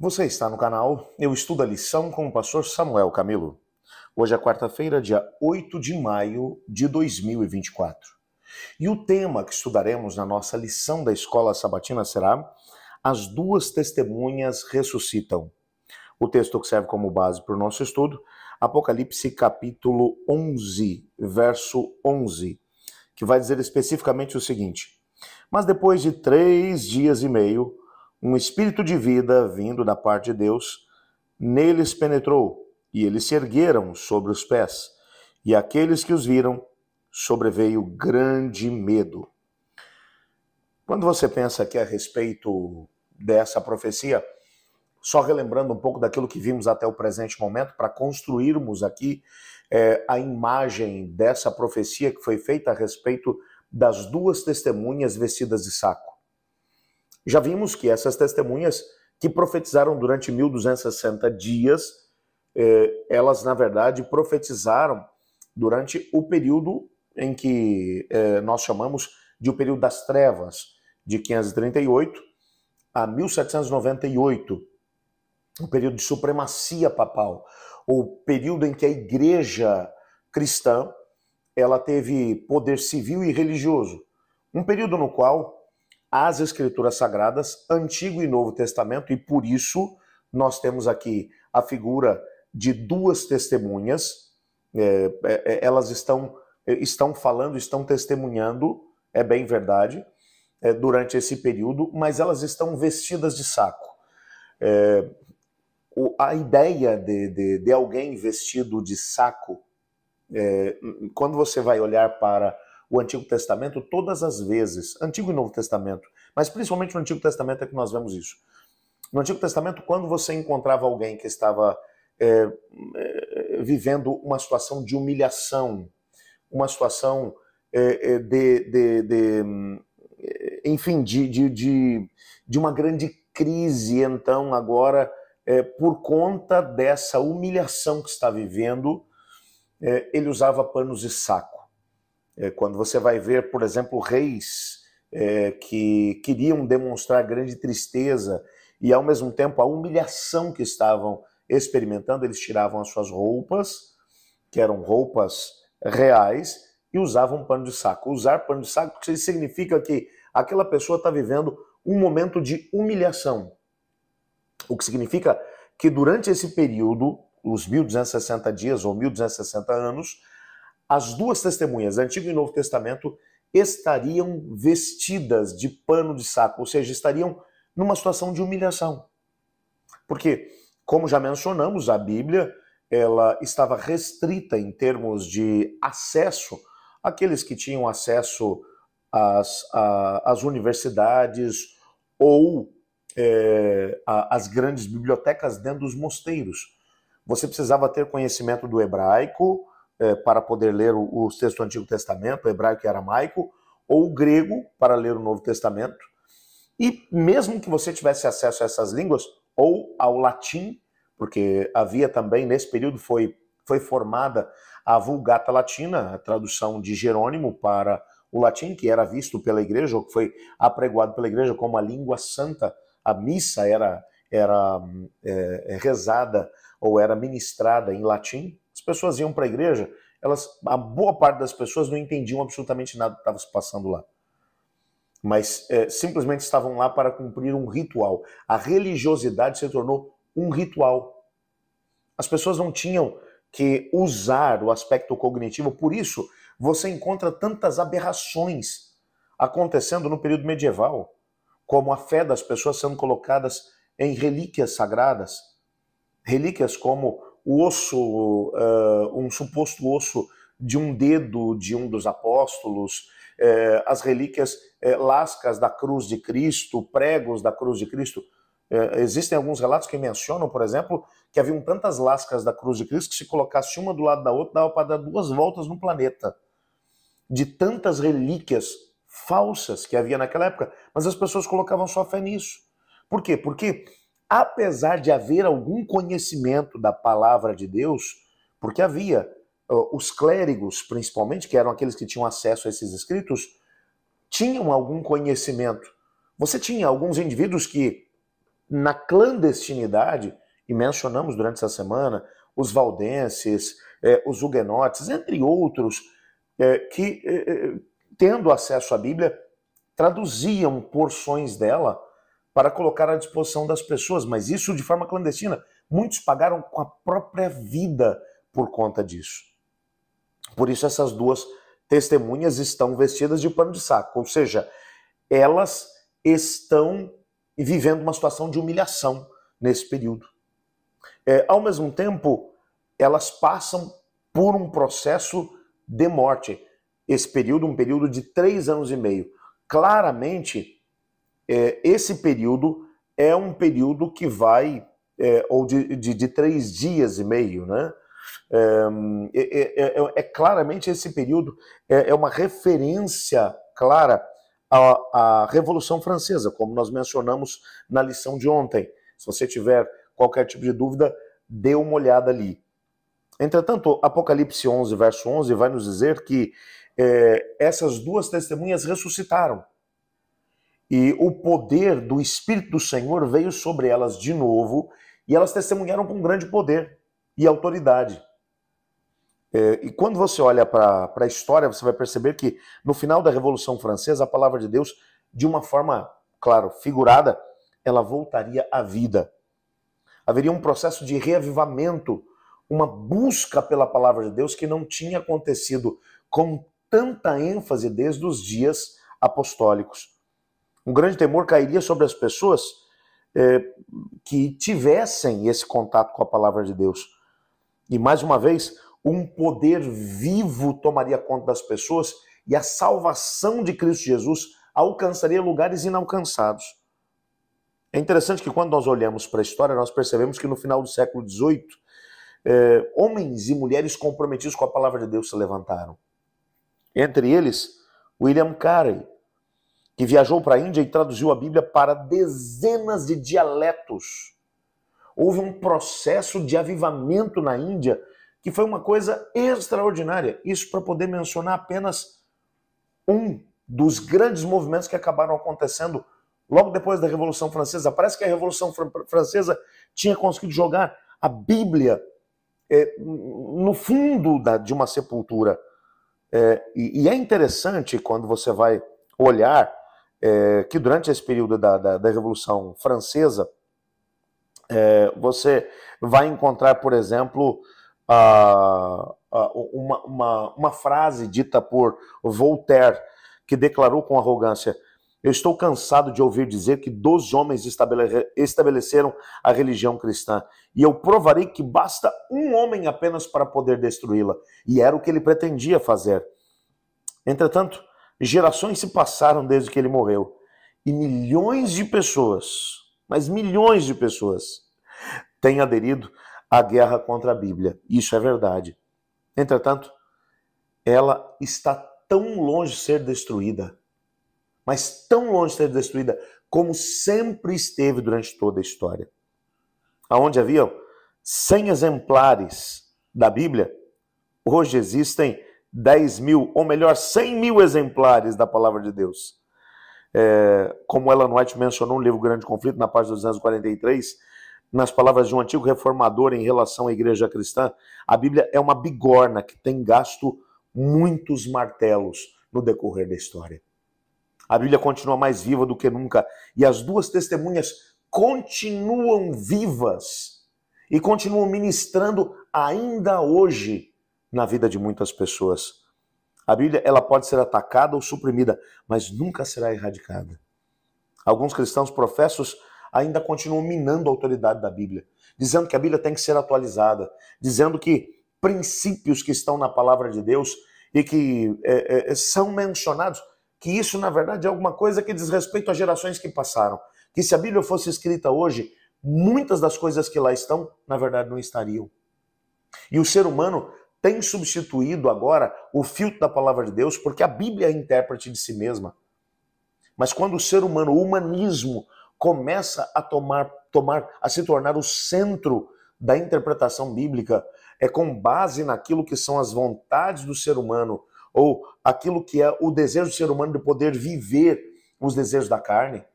Você está no canal Eu Estudo a Lição com o pastor Samuel Camilo. Hoje é quarta-feira, dia 8 de maio de 2024. E o tema que estudaremos na nossa lição da Escola Sabatina será As Duas Testemunhas Ressuscitam. O texto que serve como base para o nosso estudo, Apocalipse capítulo 11, verso 11, que vai dizer especificamente o seguinte: Mas depois de 3 dias e meio, um espírito de vida vindo da parte de Deus neles penetrou, e eles se ergueram sobre os pés, e aqueles que os viram sobreveio grande medo. Quando você pensa aqui a respeito dessa profecia, só relembrando um pouco daquilo que vimos até o presente momento, para construirmos aqui a imagem dessa profecia que foi feita a respeito das duas testemunhas vestidas de saco. Já vimos que essas testemunhas que profetizaram durante 1260 dias, elas na verdade profetizaram durante o período em que nós chamamos de o período das trevas, de 538 a 1798, o período de supremacia papal, o período em que a igreja cristã ela teve poder civil e religioso, um período no qual as Escrituras Sagradas, Antigo e Novo Testamento, e por isso nós temos aqui a figura de duas testemunhas, elas estão falando, estão testemunhando, é bem verdade, durante esse período, mas elas estão vestidas de saco. A ideia de alguém vestido de saco, quando você vai olhar para o Antigo Testamento, todas as vezes, Antigo e Novo Testamento, mas principalmente no Antigo Testamento é que nós vemos isso. No Antigo Testamento, quando você encontrava alguém que estava vivendo uma situação de humilhação, uma situação enfim, de uma grande crise, então agora, por conta dessa humilhação que está vivendo, ele usava panos de saco. Quando você vai ver, por exemplo, reis que queriam demonstrar grande tristeza e, ao mesmo tempo, a humilhação que estavam experimentando, eles tiravam as suas roupas, que eram roupas reais, e usavam pano de saco. Usar pano de saco significa que aquela pessoa está vivendo um momento de humilhação. O que significa que durante esse período, os 1260 dias ou 1260 anos, as duas testemunhas, Antigo e Novo Testamento, estariam vestidas de pano de saco, ou seja, estariam numa situação de humilhação. Porque, como já mencionamos, a Bíblia ela estava restrita em termos de acesso àqueles que tinham acesso às universidades ou às grandes bibliotecas dentro dos mosteiros. Você precisava ter conhecimento do hebraico, para poder ler os textos do Antigo Testamento, o hebraico e aramaico, ou o grego para ler o Novo Testamento. E mesmo que você tivesse acesso a essas línguas, ou ao latim, porque havia também, nesse período, foi formada a Vulgata Latina, a tradução de Jerônimo para o latim, que era visto pela igreja, ou que foi apregoado pela igreja como a língua santa. A missa era rezada ou era ministrada em latim. As pessoas iam para a igreja, a boa parte das pessoas não entendiam absolutamente nada que estava se passando lá. Mas simplesmente estavam lá para cumprir um ritual. A religiosidade se tornou um ritual. As pessoas não tinham que usar o aspecto cognitivo, por isso você encontra tantas aberrações acontecendo no período medieval, como a fé das pessoas sendo colocadas em relíquias sagradas, relíquias como o osso, um suposto osso de um dedo de um dos apóstolos, as relíquias lascas da cruz de Cristo, pregos da cruz de Cristo. Existem alguns relatos que mencionam, por exemplo, que haviam tantas lascas da cruz de Cristo que se colocasse uma do lado da outra, dava para dar 2 voltas no planeta. De tantas relíquias falsas que havia naquela época, mas as pessoas colocavam sua fé nisso. Por quê? Porque apesar de haver algum conhecimento da palavra de Deus, porque havia os clérigos, principalmente, que eram aqueles que tinham acesso a esses escritos, tinham algum conhecimento. Você tinha alguns indivíduos que na clandestinidade, e mencionamos durante essa semana os valdenses, os huguenotes, entre outros, que, tendo acesso à Bíblia, traduziam porções dela para colocar à disposição das pessoas, mas isso de forma clandestina. Muitos pagaram com a própria vida por conta disso. Por isso essas duas testemunhas estão vestidas de pano de saco, ou seja, elas estão vivendo uma situação de humilhação nesse período. Ao mesmo tempo, elas passam por um processo de morte. Esse período, um período de 3 anos e meio. Claramente, esse período é um período que vai, ou de 3 dias e meio, né? Claramente esse período é uma referência clara à Revolução Francesa, como nós mencionamos na lição de ontem. Se você tiver qualquer tipo de dúvida, dê uma olhada ali. Entretanto, Apocalipse 11, verso 11, vai nos dizer que essas duas testemunhas ressuscitaram. E o poder do Espírito do Senhor veio sobre elas de novo, e elas testemunharam com grande poder e autoridade. E quando você olha para a história, você vai perceber que no final da Revolução Francesa, a palavra de Deus, de uma forma, claro, figurada, ela voltaria à vida. Haveria um processo de reavivamento, uma busca pela palavra de Deus que não tinha acontecido com tanta ênfase desde os dias apostólicos. Um grande temor cairia sobre as pessoas que tivessem esse contato com a palavra de Deus. E mais uma vez, um poder vivo tomaria conta das pessoas e a salvação de Cristo Jesus alcançaria lugares inalcançados. É interessante que quando nós olhamos para a história, nós percebemos que no final do século XVIII, homens e mulheres comprometidos com a palavra de Deus se levantaram. Entre eles, William Carey, que viajou para a Índia e traduziu a Bíblia para dezenas de dialetos. Houve um processo de avivamento na Índia que foi uma coisa extraordinária. Isso para poder mencionar apenas um dos grandes movimentos que acabaram acontecendo logo depois da Revolução Francesa. Parece que a Revolução Francesa tinha conseguido jogar a Bíblia no fundo de uma sepultura. E é interessante quando você vai olhar que durante esse período da Revolução Francesa, você vai encontrar, por exemplo, uma frase dita por Voltaire, que declarou com arrogância: eu estou cansado de ouvir dizer que 12 homens estabeleceram a religião cristã, e eu provarei que basta um homem apenas para poder destruí-la. E era o que ele pretendia fazer. Entretanto, gerações se passaram desde que ele morreu, e milhões de pessoas, mas milhões de pessoas, têm aderido à guerra contra a Bíblia. Isso é verdade. Entretanto, ela está tão longe de ser destruída, mas tão longe de ser destruída como sempre esteve durante toda a história. Onde havia 100 exemplares da Bíblia, hoje existem 10 mil, ou melhor, 100 mil exemplares da Palavra de Deus. Como Ellen White mencionou no livro Grande Conflito, na página 243, nas palavras de um antigo reformador em relação à igreja cristã, a Bíblia é uma bigorna que tem gasto muitos martelos no decorrer da história. A Bíblia continua mais viva do que nunca, e as duas testemunhas continuam vivas e continuam ministrando ainda hoje na vida de muitas pessoas. A Bíblia, ela pode ser atacada ou suprimida, mas nunca será erradicada. Alguns cristãos professos ainda continuam minando a autoridade da Bíblia, dizendo que a Bíblia tem que ser atualizada, dizendo que princípios que estão na palavra de Deus e que são mencionados, que isso, na verdade, é alguma coisa que diz respeito às gerações que passaram. Que se a Bíblia fosse escrita hoje, muitas das coisas que lá estão, na verdade, não estariam. E o ser humano tem substituído agora o filtro da palavra de Deus, porque a Bíblia é intérprete de si mesma. Mas quando o ser humano, o humanismo, começa a se tornar o centro da interpretação bíblica, é com base naquilo que são as vontades do ser humano, ou aquilo que é o desejo do ser humano de poder viver os desejos da carne,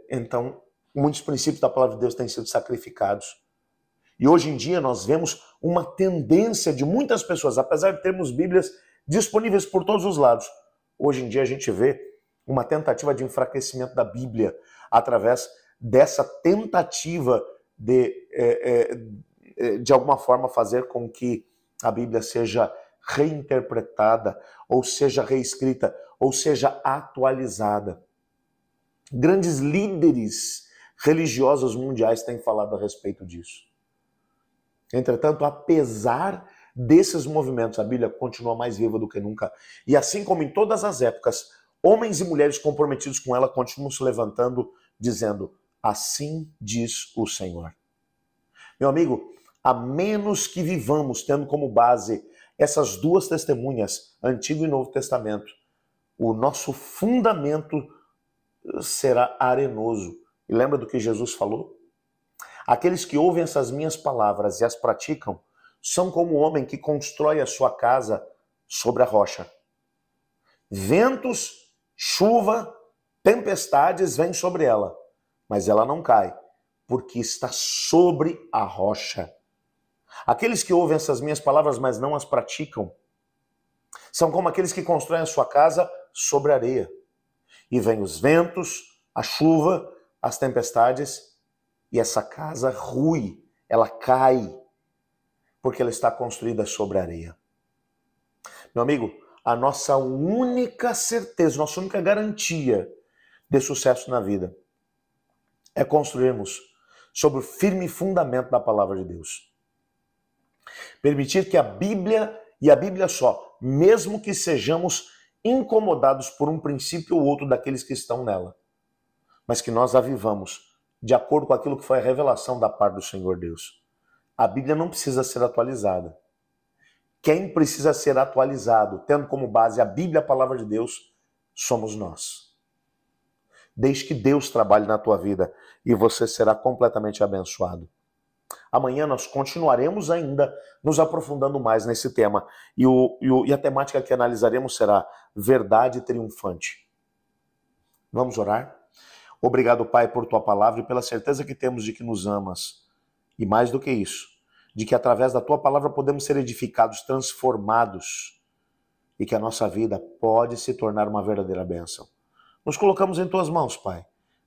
então muitos princípios da palavra de Deus têm sido sacrificados. E hoje em dia nós vemos uma tendência de muitas pessoas, apesar de termos Bíblias disponíveis por todos os lados, hoje em dia a gente vê uma tentativa de enfraquecimento da Bíblia através dessa tentativa de alguma forma fazer com que a Bíblia seja reinterpretada, ou seja reescrita, ou seja atualizada. Grandes líderes religiosos mundiais têm falado a respeito disso. Entretanto, apesar desses movimentos, a Bíblia continua mais viva do que nunca. E assim como em todas as épocas, homens e mulheres comprometidos com ela continuam se levantando, dizendo, assim diz o Senhor. Meu amigo, a menos que vivamos tendo como base essas duas testemunhas, Antigo e Novo Testamento, o nosso fundamento será arenoso. E lembra do que Jesus falou? Aqueles que ouvem essas minhas palavras e as praticam são como o homem que constrói a sua casa sobre a rocha. Ventos, chuva, tempestades vêm sobre ela, mas ela não cai, porque está sobre a rocha. Aqueles que ouvem essas minhas palavras, mas não as praticam, são como aqueles que constroem a sua casa sobre a areia. E vêm os ventos, a chuva, as tempestades, e essa casa rui, ela cai, porque ela está construída sobre a areia. Meu amigo, a nossa única certeza, nossa única garantia de sucesso na vida é construirmos sobre o firme fundamento da palavra de Deus. Permitir que a Bíblia, e a Bíblia só, mesmo que sejamos incomodados por um princípio ou outro daqueles que estão nela, mas que nós a vivamos de acordo com aquilo que foi a revelação da parte do Senhor Deus. A Bíblia não precisa ser atualizada. Quem precisa ser atualizado, tendo como base a Bíblia, a palavra de Deus, somos nós. Desde que Deus trabalhe na tua vida e você será completamente abençoado. Amanhã nós continuaremos ainda nos aprofundando mais nesse tema. E a temática que analisaremos será verdade triunfante. Vamos orar? Obrigado, Pai, por tua palavra e pela certeza que temos de que nos amas. E mais do que isso, de que através da tua palavra podemos ser edificados, transformados e que a nossa vida pode se tornar uma verdadeira bênção. Nos colocamos em tuas mãos, Pai,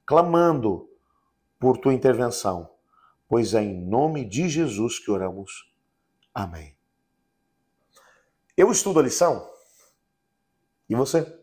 clamando por tua intervenção, pois é em nome de Jesus que oramos. Amém. Eu estudo a lição e você?